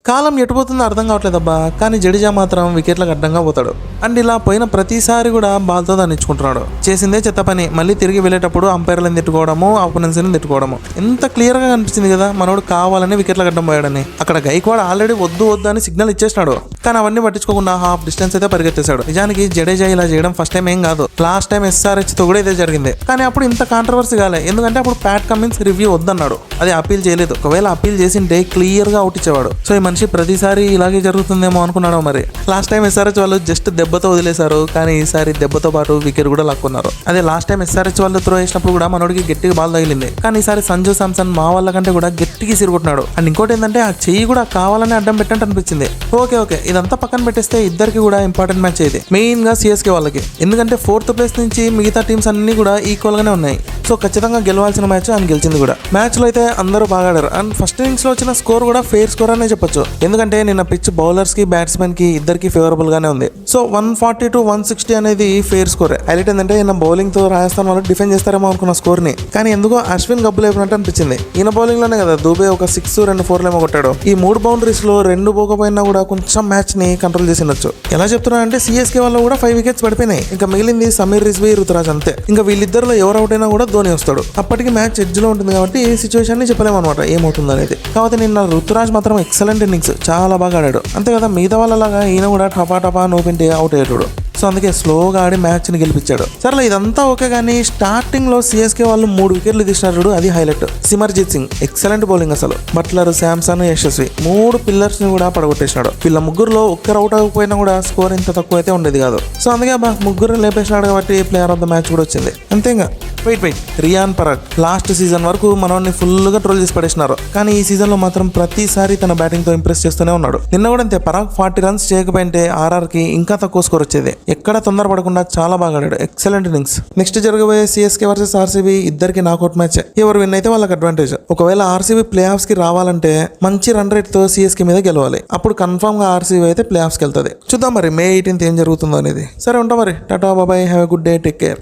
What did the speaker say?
కాలం ఎటుపోతుందో అర్థం కావట్లేదబ్బా. కానీ జడేజా మాత్రం వికెట్లకు అడ్డంగా పోతాడు. అండ్ ఇలా పోయిన ప్రతిసారి కూడా బాల్తో దాన్నిచ్చుకుంటున్నాడు. చేసిందే చెత్త పని. మళ్ళీ తిరిగి వెళ్ళేటప్పుడు అంపైర్లను తిట్టుకోవడము, ఆపోనెంట్స్ని తిట్టుకోవడము. ఎంత క్లియర్ గా కనిపించింది కదా మనోడు కావాలని వికెట్లకు అడ్డం పోయాడని. అక్కడ గైక్వాడ్ ఆల్రెడీ వద్దు అని సిగ్నల్ ఇచ్చేసినాడు. కానీ అవన్నీ పట్టించుకోకుండా హాఫ్ డిస్టెన్స్ అయితే పరిగెత్తేశాడు. నిజానికి జడేజా ఇలా చేయడం ఫస్ట్ టైం ఏం కాదు. లాస్ట్ టైం SRH తో కూడా ఇదే జరిగింది. కానీ అప్పుడు ఇంత కాంట్రవర్సీ కాలే. ఎందుకంటే అప్పుడు ప్యాట్ కమిన్స్ రివ్యూ వద్దన్నాడు. అది అప్పీల్ చేయలేదు. ఒకవేళ అప్పీల్ చేసింటే క్లియర్ గా అవుట్ ఇచ్చేవాడు. సో ఈ మనిషి ప్రతిసారి ఇలాగే జరుగుతుందేమో అనుకున్నాడు. మరి లాస్ట్ టైం SRH వాళ్ళు జస్ట్ దెబ్బతో వదిలేశారు. కానీ ఈసారి దెబ్బతో పాటు వికెట్ కూడా లాక్కున్నారు. అదే లాస్ట్ టైం SRH వాళ్ళు త్రో వేసినప్పుడు కూడా మనోడికి గట్టిగా బాల్ తగిలింది. కానీ ఈసారి సంజు శాంసన్ మా వాళ్ళ కంటే కూడా గట్టిగా సిరుగుతున్నాడు. అండ్ ఇంకోటి ఏంటంటే ఆ చెయ్యి కూడా కావాలని అడ్డం పెట్టంటే అనిపించింది. ఓకే ఇదంతా పక్కన పెట్టేస్తే ఇద్దరికి కూడా ఇంపార్టెంట్ మ్యాచ్ ఇది. మెయిన్ గా CSK వాళ్ళకి. ఎందుకంటే 4th ప్లేస్ నుంచి మిగతా టీమ్స్ అన్ని కూడా ఈక్వల్ గానే ఉన్నాయి. సో ఖచ్చితంగా గెలవాల్సిన మ్యాచ్ అని గెలిచింది కూడా. మ్యాచ్ లో అయితే అందరూ బాగా ఆడారు. అండ్ ఫస్ట్ ఇన్నింగ్స్ లో వచ్చిన స్కోర్ కూడా ఫెయిర్ స్కోర్ అనే చెప్పొచ్చు. ఎందుకంటే నిన్న పిచ్ బౌలర్స్ కి బ్యాట్స్మెన్ కి ఇద్దరికి ఫేవరబుల్ గానే ఉంది. సో 140 to 160 అనేది ఫెయిర్ స్కోర్. హైలైట్ ఏంటంటే ఈయన బౌలింగ్ తో రాజస్థాన్ వాళ్ళు డిఫెండ్ చేస్తారేమో అనుకున్న స్కోర్ ని. కానీ ఎందుకో అశ్విన్ గబ్బు లేపినట్టు అనిపించింది. ఈయన బౌలింగ్ లోనే కదా దూబే ఒక 6, 2 4 ఏమో కొట్టాడు. ఈ 3 బౌండరీస్ లో 2 పోకపోయినా కూడా కొంచెం మ్యాచ్ ని కంట్రోల్ చేసినచ్చు. ఎలా చెప్తున్నా అంటే CSK వాళ్ళు కూడా 5 వికెట్స్ పడిపోయినాయి. ఇంకా మిగిలింది సమీర్ రిజ్వీ, రుతురాజ్ అంతే. ఇంకా వీళ్ళిద్దరిలో ఎవరు అవుట్ అయినా కూడా ధోని వస్తాడు. అప్పటికి మ్యాచ్ ఎడ్జ్ లో ఉంటుంది కాబట్టి ఈ సిచ్యువేషన్ ని చెప్పలేము అనమాట ఏమవుతుంది అనేది. కాకపోతే నిన్న రుతురాజ్ మాత్రం ఎక్సలెంట్ ఇన్నింగ్స్, చాలా బాగా ఆడాడు. అంతే కదా మిగతా వాళ్ళలాగా ఈయన కూడా టపా నోపింటే అవుట్ అయ్యాడు. సో అందుకే స్లోగా ఆడి మ్యాచ్ ని గెలిపించాడు. సరే ఇదంతా ఓకే కానీ స్టార్టింగ్ లో CSK వాళ్ళు 3 వికెట్లు తీసినారు. అది highlight. Simarjeet Singh excellent bowling అసలు. బట్లర్, శాంసన్, యశస్వి 3 పిల్లర్స్ ని కూడా పడగొట్టేసినాడు. వీళ్ళ ముగ్గురులో ఒక్కరు అవుట్ అవ్వకపోయినా కూడా స్కోర్ ఇంత తక్కువ అయితే ఉండేది కాదు. సో అందుకే ముగ్గురు లేపేసినాడు కాబట్టి ప్లేయర్ ఆఫ్ ద మ్యాచ్ కూడా వచ్చింది. అంతేగా wait Riyan Parag last season వరకు మనల్ని ఫుల్ గా ట్రోల్ చేసి పడేసినారు. కానీ ఈ సీజన్ లో మాత్రం ప్రతిసారి తన బ్యాటింగ్ తో ఇంప్రెస్ చేస్తూనే ఉన్నాడు. నిన్న కూడా అంతే. పరాగ్ 40 రన్స్ చేయకపోయింటే RR కి ఇంకా తక్కువ స్కోర్ వచ్చేది. ఎక్కడ తొందరపడకుండా చాలా బాగా ఆడాడు. Excellent innings. నెక్స్ట్ జరగబోయే CSK వర్సెస్ RCB ఇద్దరికి నాకౌట్ మ్యాచ్. ఎవరు విన్ అయితే వాళ్ళకి అడ్వాంటేజ్. ఒకవేళ RCB ప్లే ఆఫ్స్ కి రావాలంటే మంచి రన్ రేట్ తో CSK మీద గెలవాలి. అప్పుడు కన్ఫర్మ్ గా RCB అయితే ప్లే ఆఫ్స్ కి వెళ్తుంది. చూద్దాం మరి May 18th ఏం జరుగుతుందో అనేది. సరే ఉంటా మరి. టాటా బాబాయ్, have a good day, take care.